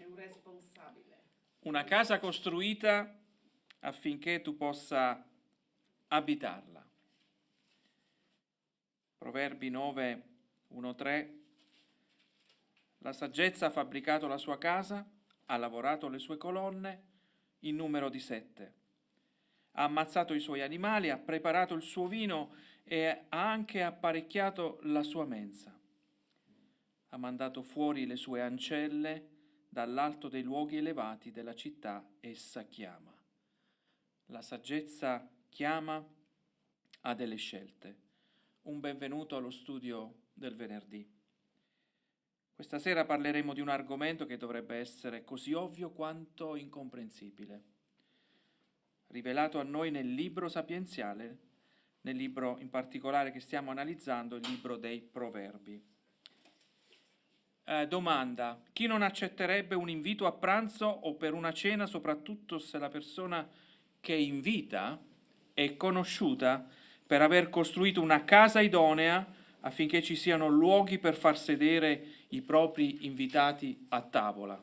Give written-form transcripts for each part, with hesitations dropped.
un responsabile. Una casa costruita affinché tu possa abitarla. Proverbi 9, 1, 3. La saggezza ha fabbricato la sua casa, ha lavorato le sue colonne in numero di 7. Ha ammazzato i suoi animali, ha preparato il suo vino e ha anche apparecchiato la sua mensa. Ha mandato fuori le sue ancelle dall'alto dei luoghi elevati della città, essa chiama. La saggezza chiama, ha delle scelte. Un benvenuto allo studio del venerdì. Questa sera parleremo di un argomento che dovrebbe essere così ovvio quanto incomprensibile, rivelato a noi nel libro sapienziale, nel libro in particolare che stiamo analizzando, il libro dei Proverbi. Domanda: chi non accetterebbe un invito a pranzo o per una cena, soprattutto se la persona che invita è conosciuta per aver costruito una casa idonea affinché ci siano luoghi per far sedere i propri invitati a tavola?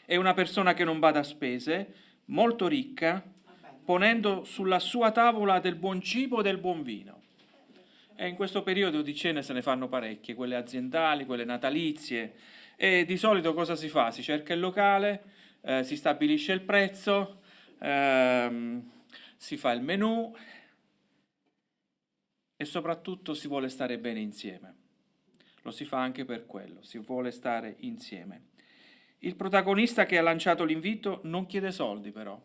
È una persona che non bada a spese, molto ricca, ponendo sulla sua tavola del buon cibo e del buon vino. E in questo periodo di cene se ne fanno parecchie, quelle aziendali, quelle natalizie, e di solito cosa si fa? Si cerca il locale, si stabilisce il prezzo, si fa il menù e soprattutto si vuole stare bene insieme. Lo si fa anche per quello, si vuole stare insieme. Il protagonista che ha lanciato l'invito non chiede soldi però.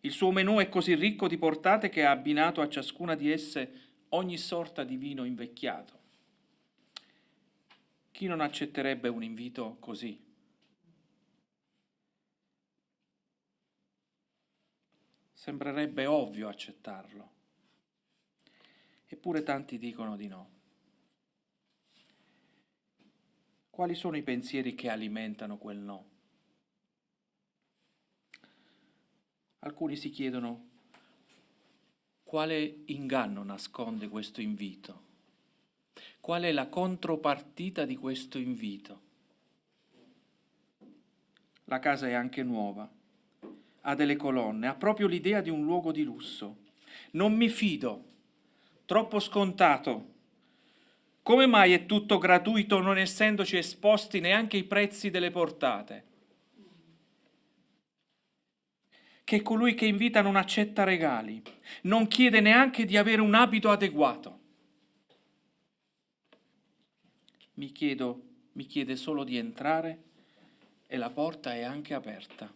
Il suo menù è così ricco di portate che ha abbinato a ciascuna di esse ogni sorta di vino invecchiato. Chi non accetterebbe un invito così? Sembrerebbe ovvio accettarlo. Eppure tanti dicono di no. Quali sono i pensieri che alimentano quel no? Alcuni si chiedono: quale inganno nasconde questo invito? Qual è la contropartita di questo invito? La casa è anche nuova, ha delle colonne, ha proprio l'idea di un luogo di lusso. Non mi fido, troppo scontato. Come mai è tutto gratuito non essendoci esposti neanche i prezzi delle portate? Che colui che invita non accetta regali, non chiede neanche di avere un abito adeguato. Mi chiede solo di entrare e la porta è anche aperta.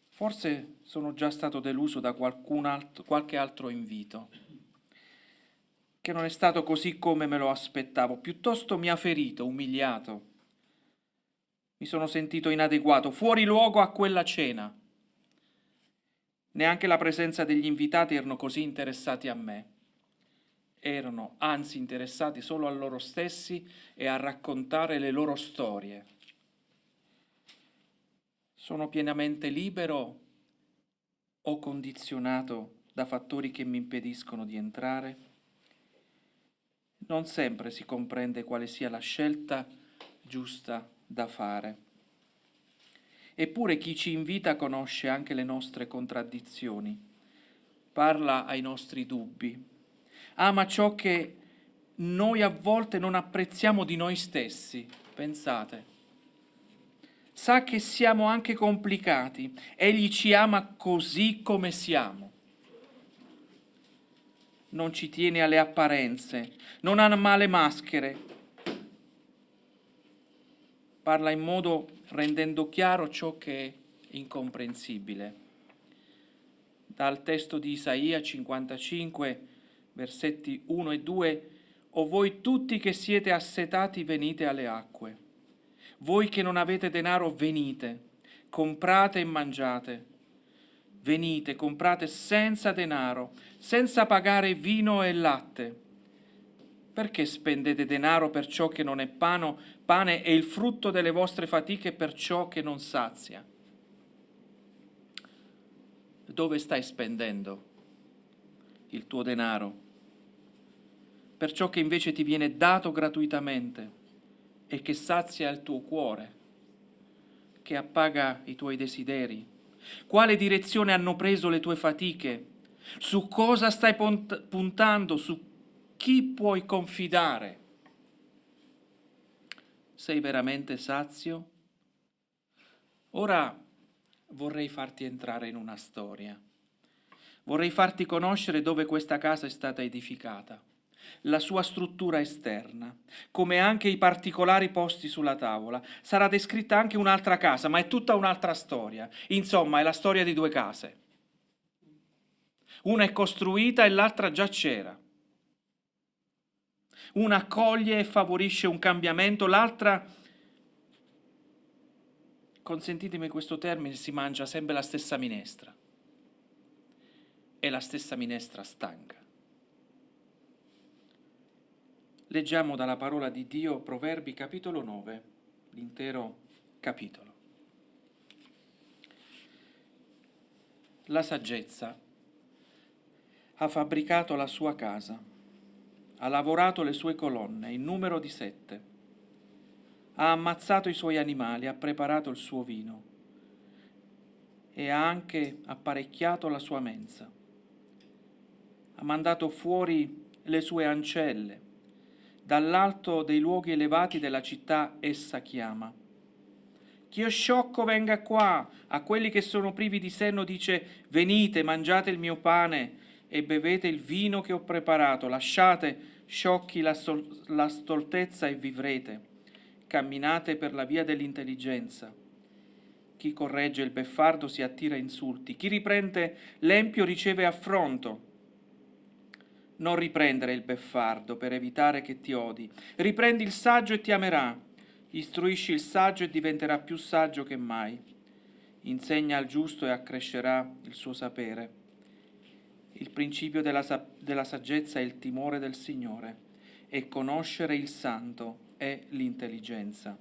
Forse sono già stato deluso da qualche altro invito, che non è stato così come me lo aspettavo, piuttosto mi ha ferito, umiliato. Mi sono sentito inadeguato, fuori luogo a quella cena. Neanche la presenza degli invitati erano così interessati a me. Erano anzi interessati solo a loro stessi e a raccontare le loro storie. Sono pienamente libero o condizionato da fattori che mi impediscono di entrare? Non sempre si comprende quale sia la scelta giusta da fare. Eppure chi ci invita conosce anche le nostre contraddizioni, parla ai nostri dubbi, ama ciò che noi a volte non apprezziamo di noi stessi, pensate. Sa che siamo anche complicati, egli ci ama così come siamo. Non ci tiene alle apparenze, non ama le maschere. Parla in modo rendendo chiaro ciò che è incomprensibile. Dal testo di Isaia 55, versetti 1 e 2: «O voi tutti che siete assetati, venite alle acque. Voi che non avete denaro, venite, comprate e mangiate. Venite, comprate senza denaro, senza pagare vino e latte. Perché spendete denaro per ciò che non è pane e il frutto delle vostre fatiche per ciò che non sazia?» Dove stai spendendo il tuo denaro? Per ciò che invece ti viene dato gratuitamente. e che sazia il tuo cuore, che appaga i tuoi desideri? Quale direzione hanno preso le tue fatiche? Su cosa stai puntando? Su chi puoi confidare? Sei veramente sazio? Ora vorrei farti entrare in una storia. Vorrei farti conoscere dove questa casa è stata edificata, la sua struttura esterna, come anche i particolari posti sulla tavola. Sarà descritta anche un'altra casa, ma è tutta un'altra storia. Insomma, è la storia di due case. Una è costruita e l'altra già c'era. Una accoglie e favorisce un cambiamento, l'altra, consentitemi questo termine, si mangia sempre la stessa minestra. È la stessa minestra stanca. Leggiamo dalla parola di Dio Proverbi capitolo 9, l'intero capitolo. La saggezza ha fabbricato la sua casa, ha lavorato le sue colonne, in numero di 7, ha ammazzato i suoi animali, ha preparato il suo vino e ha anche apparecchiato la sua mensa. Ha mandato fuori le sue ancelle. Dall'alto dei luoghi elevati della città essa chiama. Chi è sciocco venga qua, a quelli che sono privi di senno dice: venite, mangiate il mio pane e bevete il vino che ho preparato, lasciate sciocchi la stoltezza e vivrete, camminate per la via dell'intelligenza. Chi corregge il beffardo si attira insulti, chi riprende l'empio riceve affronto. Non riprendere il beffardo per evitare che ti odi. Riprendi il saggio e ti amerà. Istruisci il saggio e diventerà più saggio che mai. Insegna al giusto e accrescerà il suo sapere. Il principio della saggezza è il timore del Signore e conoscere il Santo è l'intelligenza.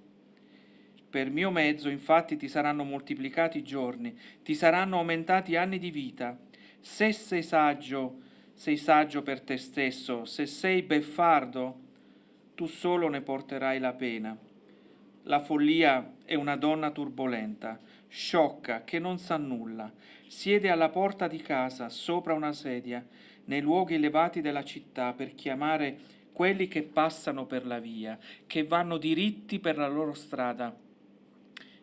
Per mio mezzo, infatti, ti saranno moltiplicati i giorni, ti saranno aumentati anni di vita. Se sei saggio per te stesso, se sei beffardo, tu solo ne porterai la pena. La follia è una donna turbolenta, sciocca, che non sa nulla. Siede alla porta di casa, sopra una sedia, nei luoghi elevati della città, per chiamare quelli che passano per la via, che vanno diritti per la loro strada,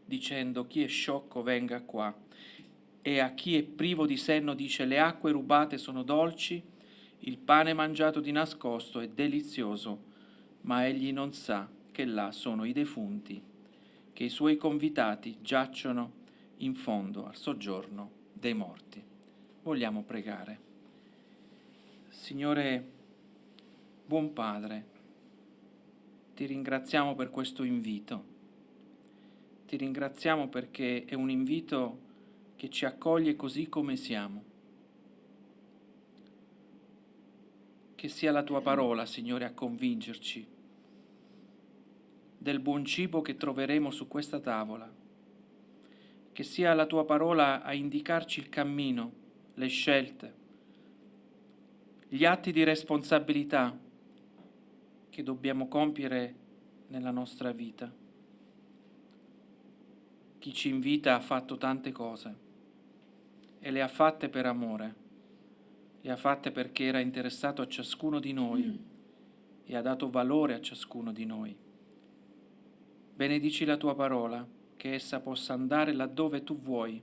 dicendo: chi è sciocco venga qua. E a chi è privo di senno dice: le acque rubate sono dolci, il pane mangiato di nascosto è delizioso, ma egli non sa che là sono i defunti, che i suoi convitati giacciono in fondo al soggiorno dei morti. Vogliamo pregare. Signore, buon Padre, ti ringraziamo per questo invito. Ti ringraziamo perché è un invito che ci accoglie così come siamo. Che sia la tua parola, Signore, a convincerci del buon cibo che troveremo su questa tavola. Che sia la tua parola a indicarci il cammino, le scelte, gli atti di responsabilità che dobbiamo compiere nella nostra vita. Chi ci invita ha fatto tante cose e le ha fatte per amore, le ha fatte perché era interessato a ciascuno di noi e ha dato valore a ciascuno di noi. Benedici la tua parola, che essa possa andare laddove tu vuoi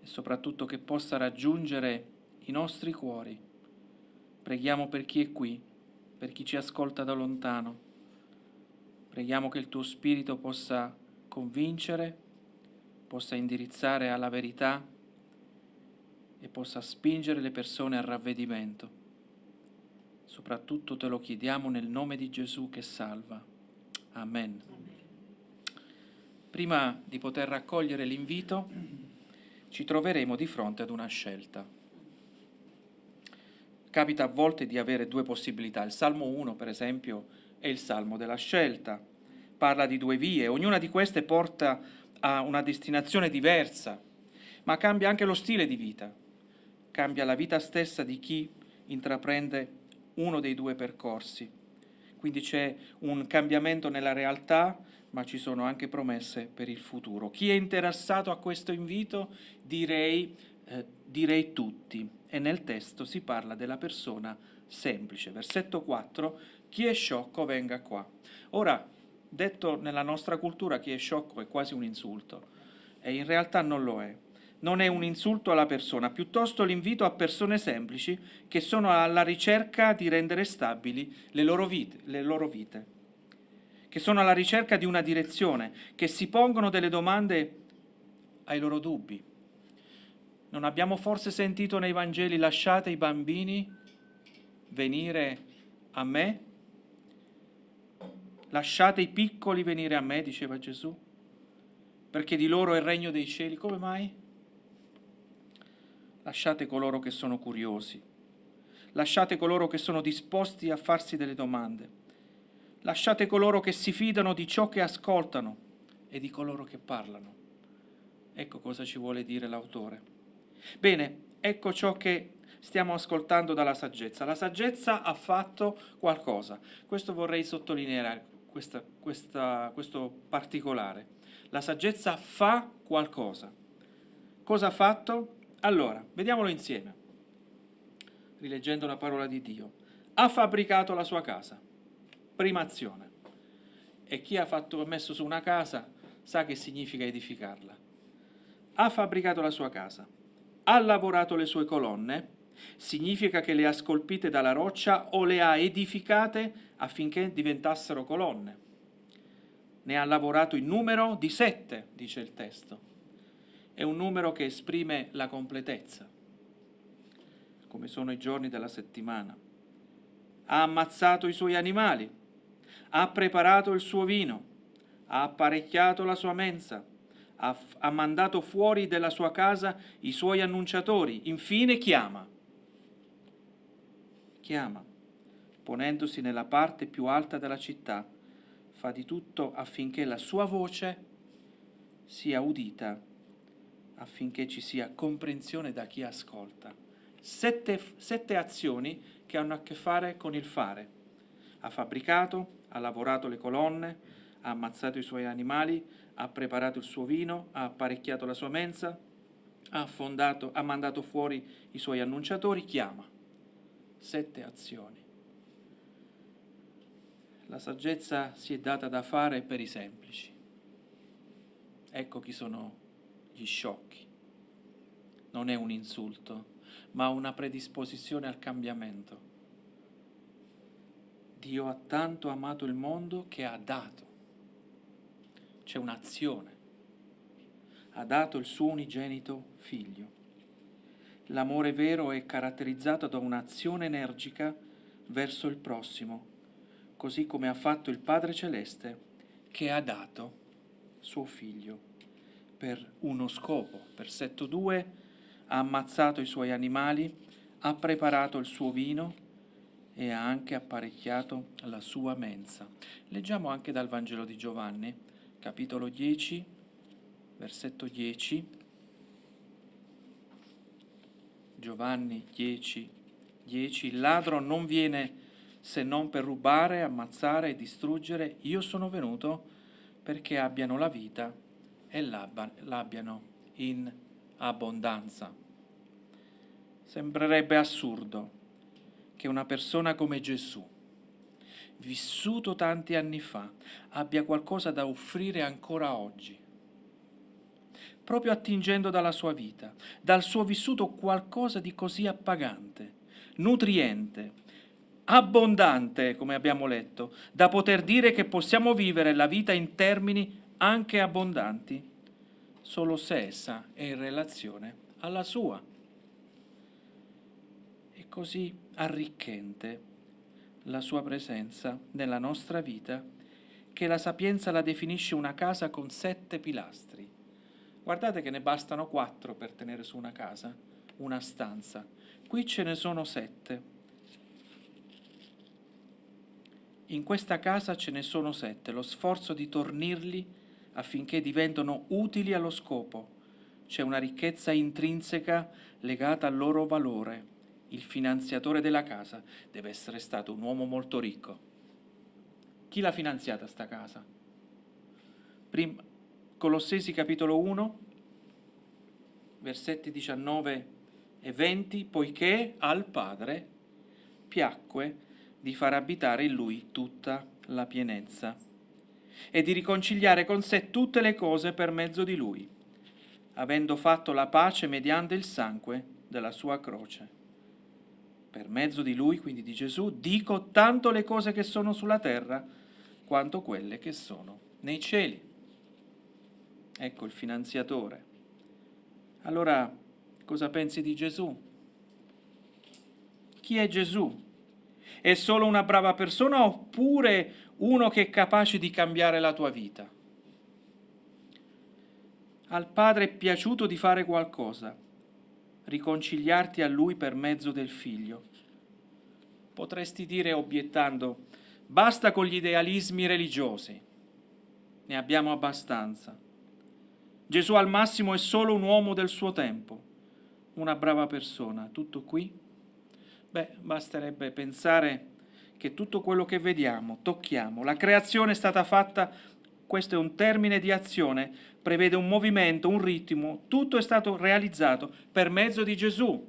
e soprattutto che possa raggiungere i nostri cuori. Preghiamo per chi è qui, per chi ci ascolta da lontano. Preghiamo che il tuo Spirito possa convincere, possa indirizzare alla verità e possa spingere le persone al ravvedimento. Soprattutto te lo chiediamo nel nome di Gesù che salva. Amen. Prima di poter raccogliere l'invito, ci troveremo di fronte ad una scelta. Capita a volte di avere due possibilità. Il Salmo 1, per esempio, è il Salmo della scelta. Parla di due vie, ognuna di queste porta a una destinazione diversa, ma cambia anche lo stile di vita. Cambia la vita stessa di chi intraprende uno dei due percorsi. quindi c'è un cambiamento nella realtà, ma ci sono anche promesse per il futuro. Chi è interessato a questo invito? Direi tutti. E nel testo si parla della persona semplice. Versetto 4, chi è sciocco venga qua. Ora, detto nella nostra cultura, chi è sciocco è quasi un insulto, e in realtà non lo è. Non è un insulto alla persona, piuttosto l'invito a persone semplici che sono alla ricerca di rendere stabili le loro vite, che sono alla ricerca di una direzione, che si pongono delle domande ai loro dubbi. Non abbiamo forse sentito nei Vangeli: lasciate i bambini venire a me? Lasciate i piccoli venire a me, diceva Gesù, perché di loro è il regno dei cieli. Come mai? Lasciate coloro che sono curiosi, lasciate coloro che sono disposti a farsi delle domande, lasciate coloro che si fidano di ciò che ascoltano e di coloro che parlano. Ecco cosa ci vuole dire l'autore. Bene, ecco ciò che stiamo ascoltando dalla saggezza. La saggezza ha fatto qualcosa. Questo vorrei sottolineare, questo particolare. La saggezza fa qualcosa. Cosa ha fatto? Allora, vediamolo insieme, rileggendo la parola di Dio. Ha fabbricato la sua casa, prima azione. E chi ha messo su una casa sa che significa edificarla. Ha fabbricato la sua casa, ha lavorato le sue colonne, significa che le ha scolpite dalla roccia o le ha edificate affinché diventassero colonne. Ne ha lavorato in numero di 7, dice il testo. È un numero che esprime la completezza, come sono i giorni della settimana. Ha ammazzato i suoi animali, ha preparato il suo vino, ha apparecchiato la sua mensa, ha mandato fuori della sua casa i suoi annunciatori, infine chiama, ponendosi nella parte più alta della città, fa di tutto affinché la sua voce sia udita, affinché ci sia comprensione da chi ascolta. Sette azioni che hanno a che fare con il fare. Ha fabbricato, ha lavorato le colonne, ha ammazzato i suoi animali, ha preparato il suo vino, ha apparecchiato la sua mensa, ha mandato fuori i suoi annunciatori, chiama. 7 azioni. La saggezza si è data da fare per i semplici. Ecco chi sono gli sciocchi. Non è un insulto, ma una predisposizione al cambiamento. Dio ha tanto amato il mondo che ha dato. C'è un'azione. Ha dato il suo unigenito figlio. L'amore vero è caratterizzato da un'azione energica verso il prossimo, così come ha fatto il Padre Celeste, che ha dato suo figlio per uno scopo. Versetto 2, ha ammazzato i suoi animali, ha preparato il suo vino e ha anche apparecchiato la sua mensa. Leggiamo anche dal Vangelo di Giovanni, capitolo 10, versetto 10. Giovanni 10, 10. Il ladro non viene se non per rubare, ammazzare e distruggere. Io sono venuto perché abbiano la vita e l'abbiano in abbondanza. Sembrerebbe assurdo che una persona come Gesù, vissuto tanti anni fa, abbia qualcosa da offrire ancora oggi, proprio attingendo dalla sua vita, dal suo vissuto, qualcosa di così appagante, nutriente, abbondante, come abbiamo letto, da poter dire che possiamo vivere la vita in termini anche abbondanti, solo se essa è in relazione alla sua. È così arricchente la sua presenza nella nostra vita che la Sapienza la definisce una casa con 7 pilastri. Guardate che ne bastano 4 per tenere su una casa, una stanza. Qui ce ne sono 7. In questa casa ce ne sono 7. Lo sforzo di tornirli affinché diventino utili allo scopo. C'è una ricchezza intrinseca legata al loro valore. Il finanziatore della casa deve essere stato un uomo molto ricco. Chi l'ha finanziata sta casa? Colossesi capitolo 1, versetti 19 e 20, poiché al Padre piacque di far abitare in Lui tutta la pienezza e di riconciliare con sé tutte le cose per mezzo di Lui, avendo fatto la pace mediante il sangue della sua croce. Per mezzo di Lui, quindi di Gesù, dico tanto le cose che sono sulla terra quanto quelle che sono nei cieli. Ecco il finanziatore. Allora, cosa pensi di Gesù? Chi è Gesù? È solo una brava persona oppure uno che è capace di cambiare la tua vita? Al Padre è piaciuto di fare qualcosa, riconciliarti a Lui per mezzo del Figlio. Potresti dire obiettando, basta con gli idealismi religiosi, ne abbiamo abbastanza. Gesù al massimo è solo un uomo del suo tempo, una brava persona, tutto qui? Beh, basterebbe pensare che tutto quello che vediamo, tocchiamo, la creazione è stata fatta, questo è un termine di azione, prevede un movimento, un ritmo, tutto è stato realizzato per mezzo di Gesù.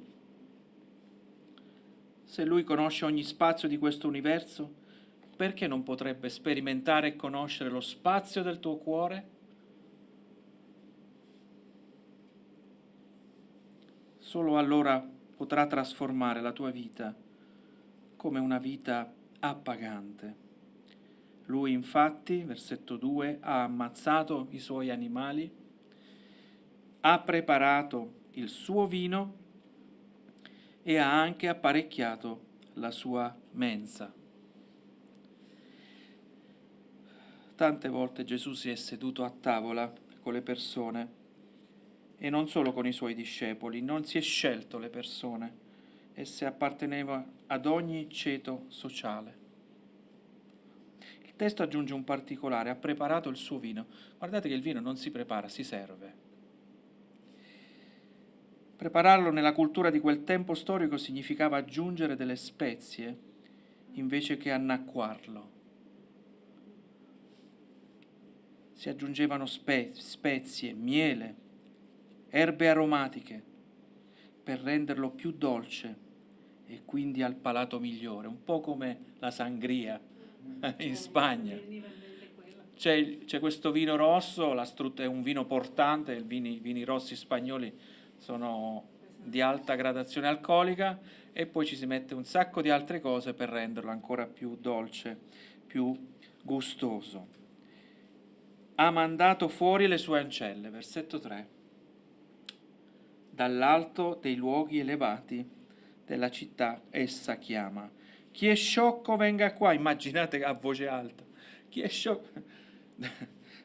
Se Lui conosce ogni spazio di questo universo, perché non potrebbe sperimentare e conoscere lo spazio del tuo cuore? Solo allora potrà trasformare la tua vita come una vita appagante. Lui infatti, versetto 2, ha ammazzato i suoi animali, ha preparato il suo vino e ha anche apparecchiato la sua mensa. Tante volte Gesù si è seduto a tavola con le persone e non solo con i suoi discepoli, non si è scelto le persone, esse apparteneva ad ogni ceto sociale. Il testo aggiunge un particolare, ha preparato il suo vino. Guardate che il vino non si prepara, si serve. Prepararlo nella cultura di quel tempo storico significava aggiungere delle spezie invece che annacquarlo. Si aggiungevano spezie, miele, erbe aromatiche per renderlo più dolce e quindi al palato migliore, un po' come la sangria in Spagna. C'è questo vino rosso, è un vino portante, i vini rossi spagnoli sono di alta gradazione alcolica e poi ci si mette un sacco di altre cose per renderlo ancora più dolce, più gustoso. Ha mandato fuori le sue ancelle, versetto 3, dall'alto dei luoghi elevati della città essa chiama. Chi è sciocco venga qua, immaginate a voce alta, chi è sciocco?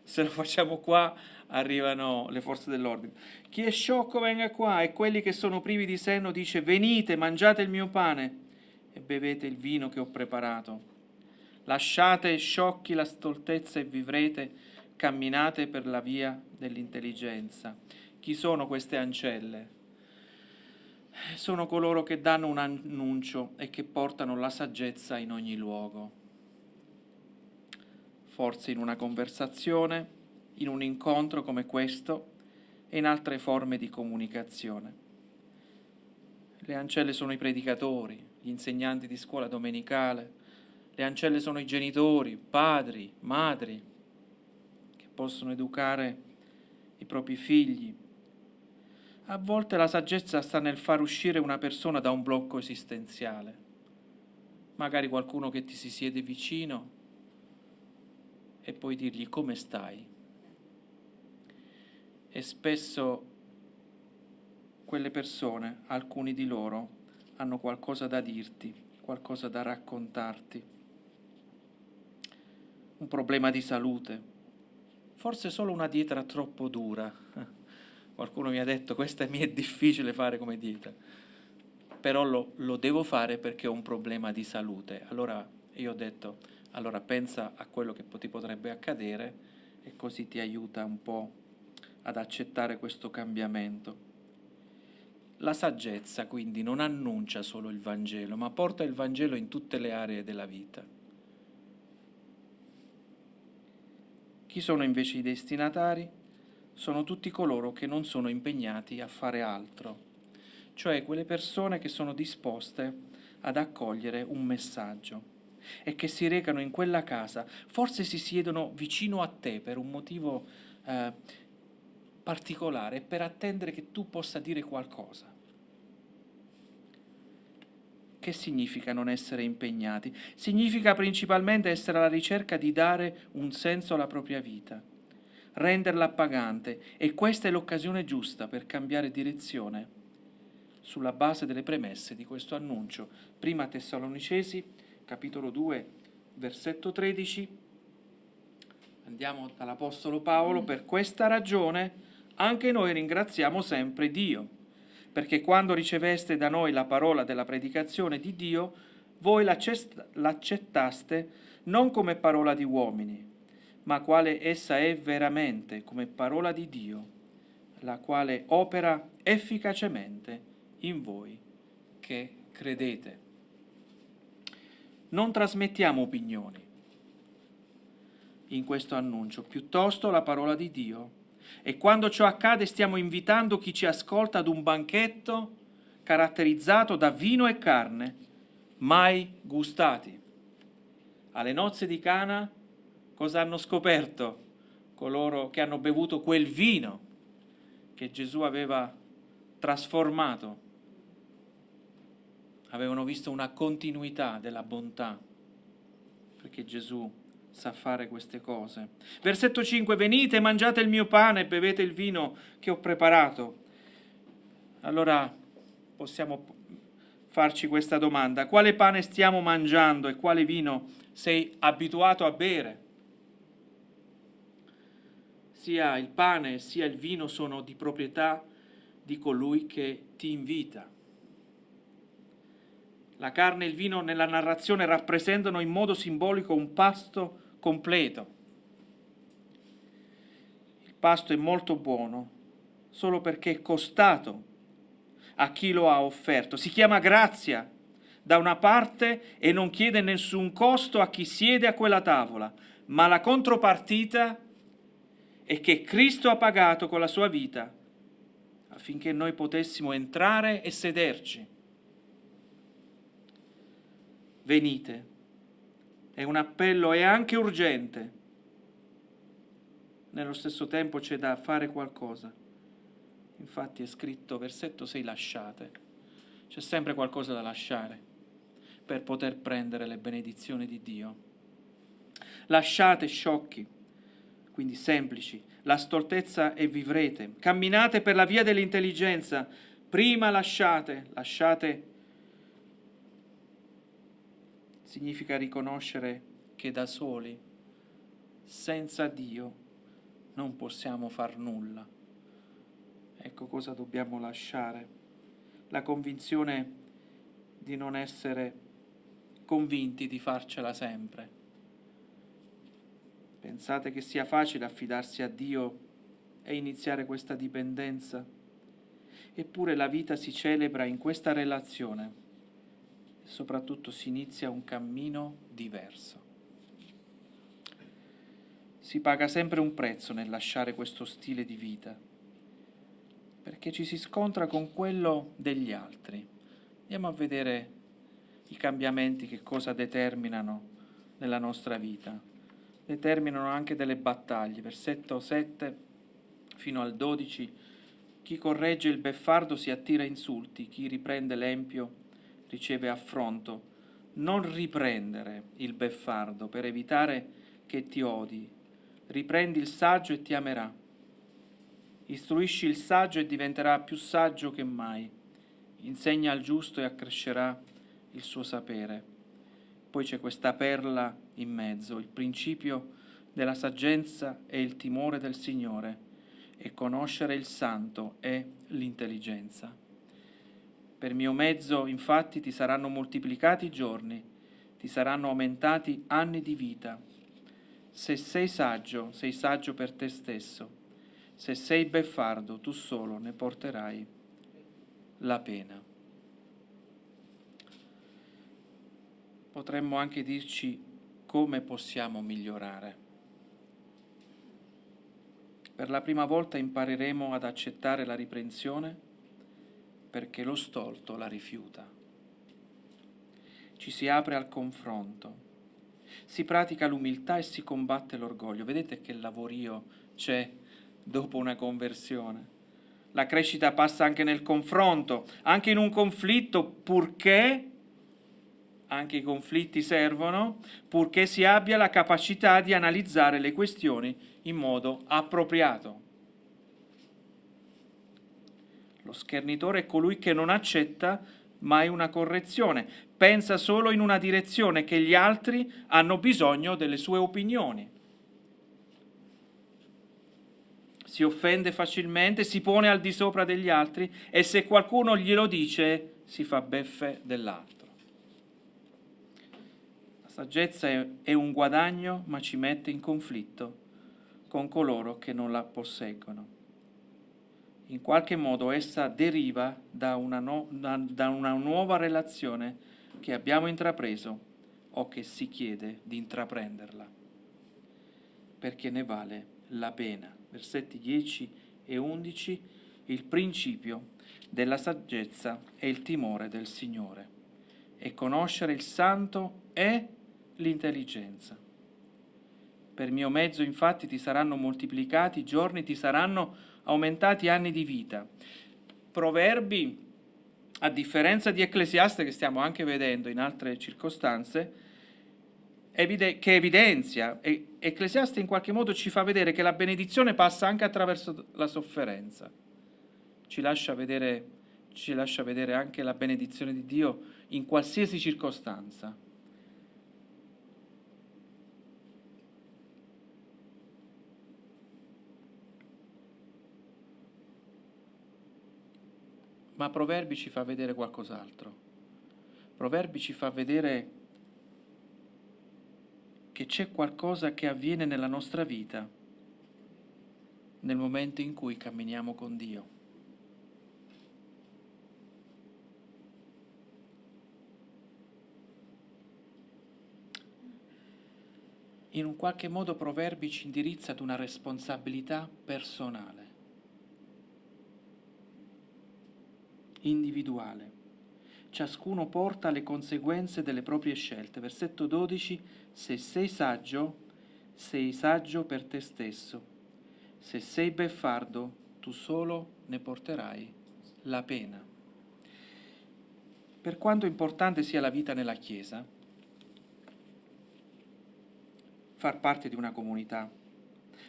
Se lo facciamo qua arrivano le forze dell'ordine. Chi è sciocco venga qua e quelli che sono privi di senno dice venite, mangiate il mio pane e bevete il vino che ho preparato. Lasciate ai sciocchi la stoltezza e vivrete, camminate per la via dell'intelligenza. Chi sono queste ancelle? Sono coloro che danno un annuncio e che portano la saggezza in ogni luogo. Forse in una conversazione, in un incontro come questo e in altre forme di comunicazione. Le ancelle sono i predicatori, gli insegnanti di scuola domenicale, le ancelle sono i genitori, padri, madri, che possono educare i propri figli. A volte la saggezza sta nel far uscire una persona da un blocco esistenziale, magari qualcuno che ti si siede vicino e poi dirgli come stai. E spesso quelle persone, alcuni di loro, hanno qualcosa da dirti, qualcosa da raccontarti. Un problema di salute, forse solo una dieta troppo dura. Qualcuno mi ha detto questa mi è difficile fare come dieta, però lo devo fare perché ho un problema di salute. Allora io ho detto, allora pensa a quello che ti potrebbe accadere e così ti aiuta un po' ad accettare questo cambiamento. La saggezza quindi non annuncia solo il Vangelo, ma porta il Vangelo in tutte le aree della vita. Chi sono invece i destinatari? Sono tutti coloro che non sono impegnati a fare altro, cioè quelle persone che sono disposte ad accogliere un messaggio e che si recano in quella casa, forse si siedono vicino a te per un motivo particolare, per attendere che tu possa dire qualcosa. Che significa non essere impegnati? Significa principalmente essere alla ricerca di dare un senso alla propria vita, renderla appagante, e questa è l'occasione giusta per cambiare direzione sulla base delle premesse di questo annuncio. Prima Tessalonicesi, capitolo 2, versetto 13. Andiamo dall'Apostolo Paolo: per questa ragione anche noi ringraziamo sempre Dio, perché quando riceveste da noi la parola della predicazione di Dio, voi l'accettaste non come parola di uomini, ma quale essa è veramente, come parola di Dio, la quale opera efficacemente in voi che credete. Non trasmettiamo opinioni in questo annuncio, piuttosto la parola di Dio. E quando ciò accade stiamo invitando chi ci ascolta ad un banchetto caratterizzato da vino e carne, mai gustati. Alle nozze di Cana cosa hanno scoperto coloro che hanno bevuto quel vino che Gesù aveva trasformato? Avevano visto una continuità della bontà, perché Gesù sa fare queste cose. Versetto 5: venite, mangiate il mio pane e bevete il vino che ho preparato. Allora possiamo farci questa domanda: quale pane stiamo mangiando e quale vino sei abituato a bere? Sia il pane sia il vino sono di proprietà di colui che ti invita. La carne e il vino nella narrazione rappresentano in modo simbolico un pasto completo. Il pasto è molto buono solo perché è costato a chi lo ha offerto. Si chiama grazia da una parte e non chiede nessun costo a chi siede a quella tavola, ma la contropartita è che Cristo ha pagato con la sua vita affinché noi potessimo entrare e sederci. Venite. È un appello, è anche urgente. Nello stesso tempo c'è da fare qualcosa. Infatti è scritto, versetto 6, lasciate. C'è sempre qualcosa da lasciare per poter prendere le benedizioni di Dio. Lasciate, sciocchi, quindi semplici, la stoltezza e vivrete. Camminate per la via dell'intelligenza. Prima lasciate significa riconoscere che da soli, senza Dio, non possiamo far nulla. Ecco cosa dobbiamo lasciare: la convinzione di non essere convinti di farcela sempre. Pensate che sia facile affidarsi a Dio e iniziare questa dipendenza? Eppure la vita si celebra in questa relazione e soprattutto si inizia un cammino diverso. Si paga sempre un prezzo nel lasciare questo stile di vita, perché ci si scontra con quello degli altri. Andiamo a vedere i cambiamenti che cosa determinano nella nostra vita. Determinano anche delle battaglie. Versetto 7 fino al 12: chi corregge il beffardo si attira insulti, chi riprende l'empio riceve affronto. Non riprendere il beffardo per evitare che ti odi. Riprendi il saggio e ti amerà. Istruisci il saggio e diventerà più saggio che mai. Insegna al giusto e accrescerà il suo sapere. Poi c'è questa perla in mezzo: il principio della saggezza è il timore del Signore, e conoscere il Santo è l'intelligenza. Per mio mezzo, infatti, ti saranno moltiplicati i giorni, ti saranno aumentati anni di vita. Se sei saggio per te stesso. Se sei beffardo, tu solo ne porterai la pena. Potremmo anche dirci come possiamo migliorare. Per la prima volta impareremo ad accettare la riprensione perché lo stolto la rifiuta. Ci si apre al confronto, si pratica l'umiltà e si combatte l'orgoglio. Vedete che lavorio c'è dopo una conversione? La crescita passa anche nel confronto, anche in un conflitto, purché anche i conflitti servono, purché si abbia la capacità di analizzare le questioni in modo appropriato. Lo schernitore è colui che non accetta mai una correzione, pensa solo in una direzione, che gli altri hanno bisogno delle sue opinioni. Si offende facilmente, si pone al di sopra degli altri e se qualcuno glielo dice si fa beffe dell'altro. La saggezza è un guadagno, ma ci mette in conflitto con coloro che non la posseggono. In qualche modo essa deriva da una nuova relazione che abbiamo intrapreso o che si chiede di intraprenderla, perché ne vale la pena. Versetti 10 e 11, il principio della saggezza è il timore del Signore, e conoscere il Santo è l'intelligenza. Per mio mezzo, infatti, ti saranno moltiplicati i giorni, ti saranno aumentati anni di vita. Proverbi, a differenza di Ecclesiaste, che stiamo anche vedendo in altre circostanze, che evidenzia, Ecclesiaste in qualche modo ci fa vedere che la benedizione passa anche attraverso la sofferenza. Ci lascia vedere anche la benedizione di Dio in qualsiasi circostanza. Ma Proverbi ci fa vedere qualcos'altro. Proverbi ci fa vedere che c'è qualcosa che avviene nella nostra vita nel momento in cui camminiamo con Dio. In un qualche modo Proverbi ci indirizza ad una responsabilità personale, individuale. Ciascuno porta le conseguenze delle proprie scelte. Versetto 12, se sei saggio per te stesso. Se sei beffardo, tu solo ne porterai la pena. Per quanto importante sia la vita nella Chiesa, far parte di una comunità,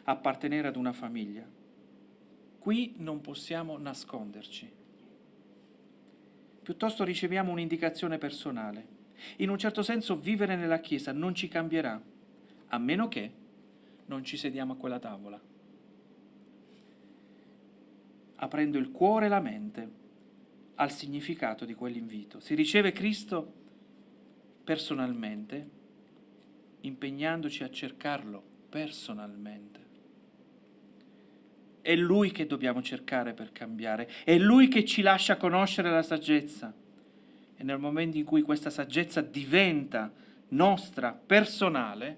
appartenere ad una famiglia, qui non possiamo nasconderci. Piuttosto riceviamo un'indicazione personale. In un certo senso vivere nella Chiesa non ci cambierà, a meno che non ci sediamo a quella tavola, aprendo il cuore e la mente al significato di quell'invito. Si riceve Cristo personalmente, impegnandoci a cercarlo personalmente. È Lui che dobbiamo cercare per cambiare, è Lui che ci lascia conoscere la saggezza. E nel momento in cui questa saggezza diventa nostra, personale,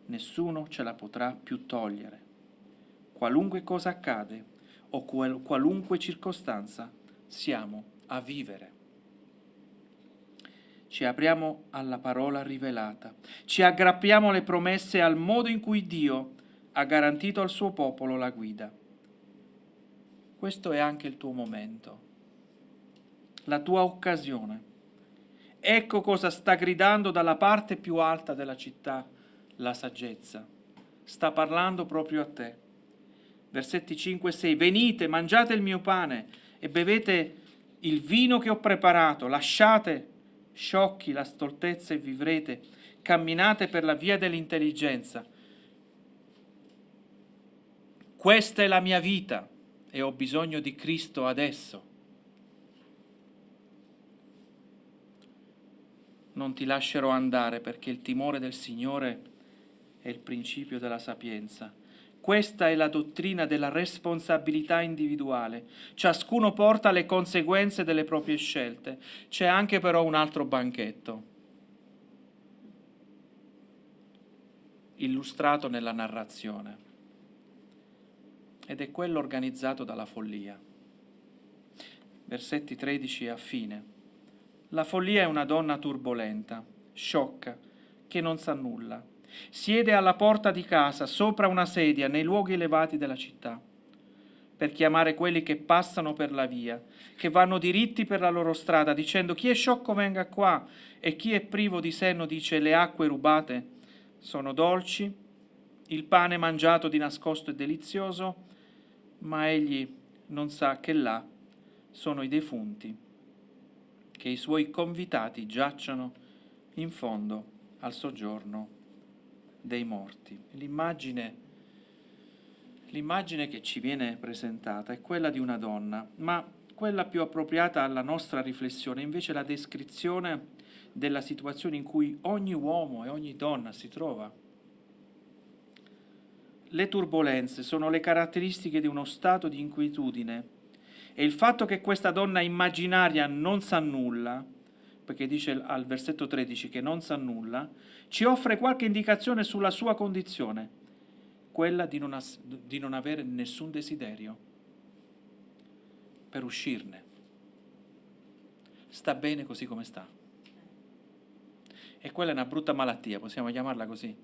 nessuno ce la potrà più togliere. Qualunque cosa accade o qualunque circostanza siamo a vivere. Ci apriamo alla parola rivelata, ci aggrappiamo alle promesse e al modo in cui Dio ha garantito al suo popolo la guida. Questo è anche il tuo momento, la tua occasione. Ecco cosa sta gridando dalla parte più alta della città la saggezza. Sta parlando proprio a te. Versetti 5 e 6. Venite, mangiate il mio pane e bevete il vino che ho preparato. Lasciate sciocchi la stoltezza e vivrete. Camminate per la via dell'intelligenza. Questa è la mia vita e ho bisogno di Cristo adesso. Non ti lascerò andare perché il timore del Signore è il principio della sapienza. Questa è la dottrina della responsabilità individuale. Ciascuno porta le conseguenze delle proprie scelte. C'è anche però un altro banchetto, illustrato nella narrazione. ed è quello organizzato dalla follia. Versetti 13 a fine. La follia è una donna turbolenta, sciocca, che non sa nulla. Siede alla porta di casa, sopra una sedia, nei luoghi elevati della città, per chiamare quelli che passano per la via, che vanno diritti per la loro strada, dicendo: chi è sciocco venga qua, e chi è privo di senno dice: le acque rubate sono dolci, il pane mangiato di nascosto è delizioso, ma egli non sa che là sono i defunti, che i suoi convitati giacciono in fondo al soggiorno dei morti. L'immagine che ci viene presentata è quella di una donna, ma quella più appropriata alla nostra riflessione è invece la descrizione della situazione in cui ogni uomo e ogni donna si trova. Le turbolenze sono le caratteristiche di uno stato di inquietudine e il fatto che questa donna immaginaria non sa nulla, perché dice al versetto 13 che non sa nulla, ci offre qualche indicazione sulla sua condizione, quella di non avere nessun desiderio per uscirne. Sta bene così come sta. E quella è una brutta malattia, possiamo chiamarla così.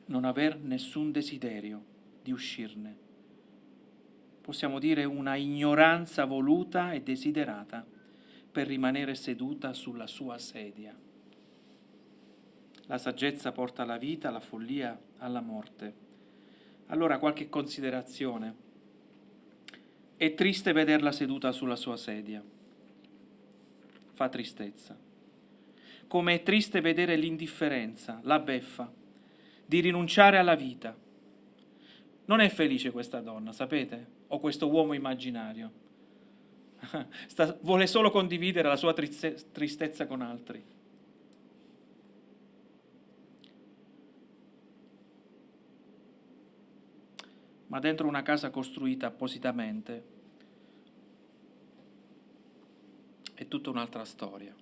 Non aver nessun desiderio di uscirne. Possiamo dire una ignoranza voluta e desiderata per rimanere seduta sulla sua sedia. La saggezza porta alla vita, la follia alla morte. Allora, qualche considerazione. È triste vederla seduta sulla sua sedia. Fa tristezza. Come è triste vedere l'indifferenza, la beffa, di rinunciare alla vita. Non è felice questa donna, sapete? O questo uomo immaginario. Vuole solo condividere la sua tristezza con altri. Ma dentro una casa costruita appositamente è tutta un'altra storia.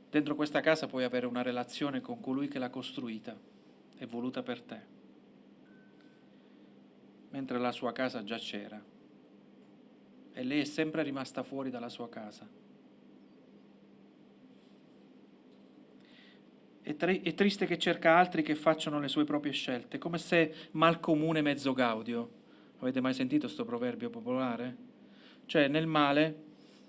Dentro questa casa puoi avere una relazione con colui che l'ha costruita e voluta per te, mentre la sua casa già c'era e lei è sempre rimasta fuori dalla sua casa. È triste che cerca altri che facciano le sue proprie scelte, come se mal comune mezzo gaudio. Avete mai sentito questo proverbio popolare? Cioè nel male,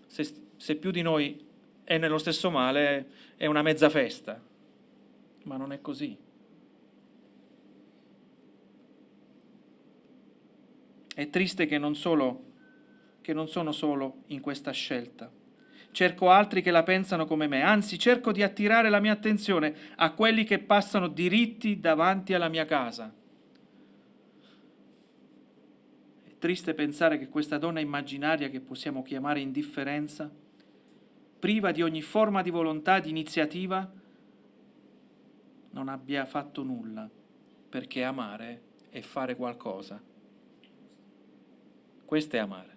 se più di noi è nello stesso male, è una mezza festa. Ma non è così. È triste che non sono solo in questa scelta. Cerco altri che la pensano come me, anzi cerco di attirare la mia attenzione a quelli che passano diritti davanti alla mia casa. È triste pensare che questa donna immaginaria che possiamo chiamare indifferenza, priva di ogni forma di volontà, di iniziativa, non abbia fatto nulla, perché amare è fare qualcosa. Questo è amare.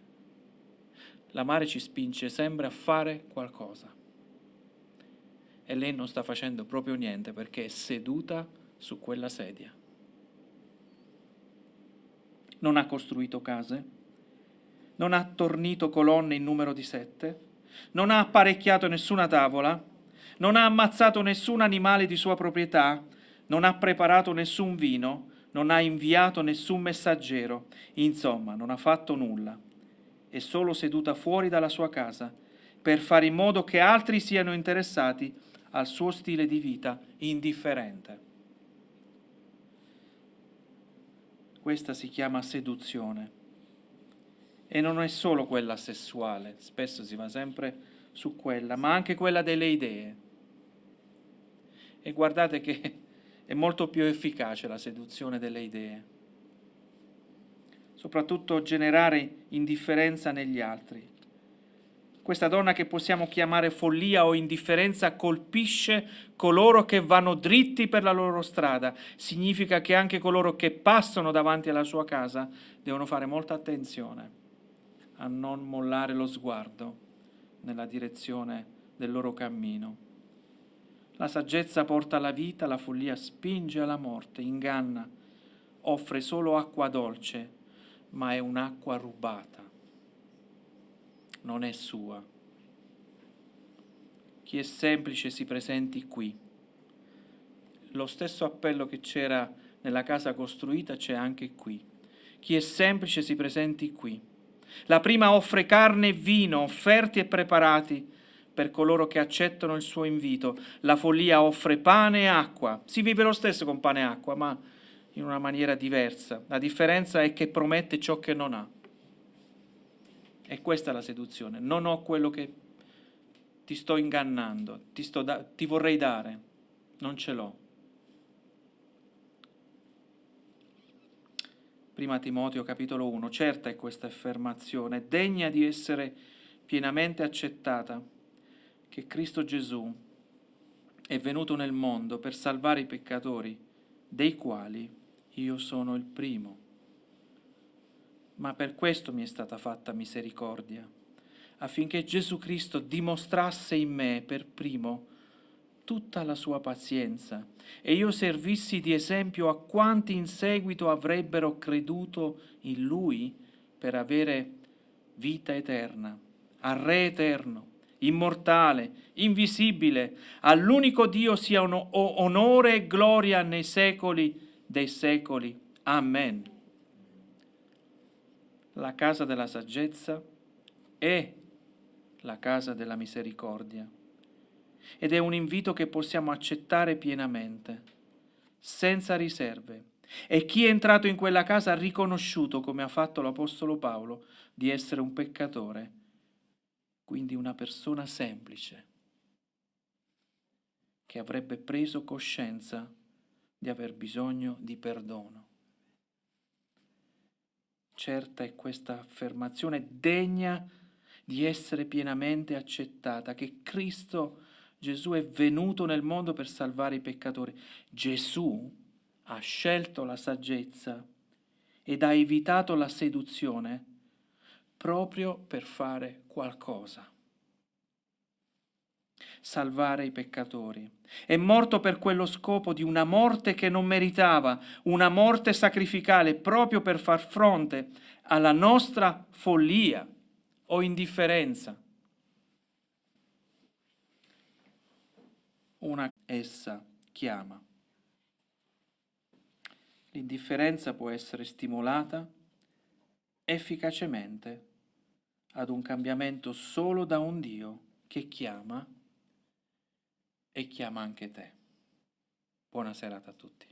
L'amare ci spinge sempre a fare qualcosa. E lei non sta facendo proprio niente perché è seduta su quella sedia. Non ha costruito case, non ha tornito colonne in numero di 7, non ha apparecchiato nessuna tavola, non ha ammazzato nessun animale di sua proprietà, non ha preparato nessun vino, non ha inviato nessun messaggero, insomma, non ha fatto nulla. È solo seduta fuori dalla sua casa per fare in modo che altri siano interessati al suo stile di vita indifferente. Questa si chiama seduzione. E non è solo quella sessuale, spesso si va sempre su quella, ma anche quella delle idee. E guardate che è molto più efficace la seduzione delle idee. Soprattutto generare indifferenza negli altri. Questa donna che possiamo chiamare follia o indifferenza colpisce coloro che vanno dritti per la loro strada. Significa che anche coloro che passano davanti alla sua casa devono fare molta attenzione a non mollare lo sguardo nella direzione del loro cammino. La saggezza porta alla vita, la follia spinge alla morte, inganna, offre solo acqua dolce, ma è un'acqua rubata, non è sua. Chi è semplice si presenti qui. Lo stesso appello che c'era nella casa costruita c'è anche qui. Chi è semplice si presenti qui. La prima offre carne e vino, offerti e preparati per coloro che accettano il suo invito. La follia offre pane e acqua. Si vive lo stesso con pane e acqua, ma in una maniera diversa. La differenza è che promette ciò che non ha. E questa è la seduzione. Non ho quello che ti sto ingannando, ti vorrei dare, non ce l'ho. Prima Timoteo capitolo 1, certa è questa affermazione, degna di essere pienamente accettata, che Cristo Gesù è venuto nel mondo per salvare i peccatori, dei quali io sono il primo. Ma per questo mi è stata fatta misericordia, affinché Gesù Cristo dimostrasse in me per primo tutta la sua pazienza e io servissi di esempio a quanti in seguito avrebbero creduto in Lui per avere vita eterna, al Re eterno, immortale, invisibile, all'unico Dio sia onore e gloria nei secoli dei secoli. Amen. La casa della saggezza è la casa della misericordia ed è un invito che possiamo accettare pienamente, senza riserve. E chi è entrato in quella casa ha riconosciuto, come ha fatto l'Apostolo Paolo, di essere un peccatore, quindi una persona semplice, che avrebbe preso coscienza di aver bisogno di perdono. Certa è questa affermazione degna di essere pienamente accettata, che Cristo Gesù è venuto nel mondo per salvare i peccatori. Gesù ha scelto la saggezza ed ha evitato la seduzione proprio per fare qualcosa. Salvare i peccatori. È morto per quello scopo di una morte che non meritava, una morte sacrificale, proprio per far fronte alla nostra follia o indifferenza. Essa chiama. L'indifferenza può essere stimolata efficacemente ad un cambiamento solo da un Dio che chiama e chiama anche te. Buona serata a tutti.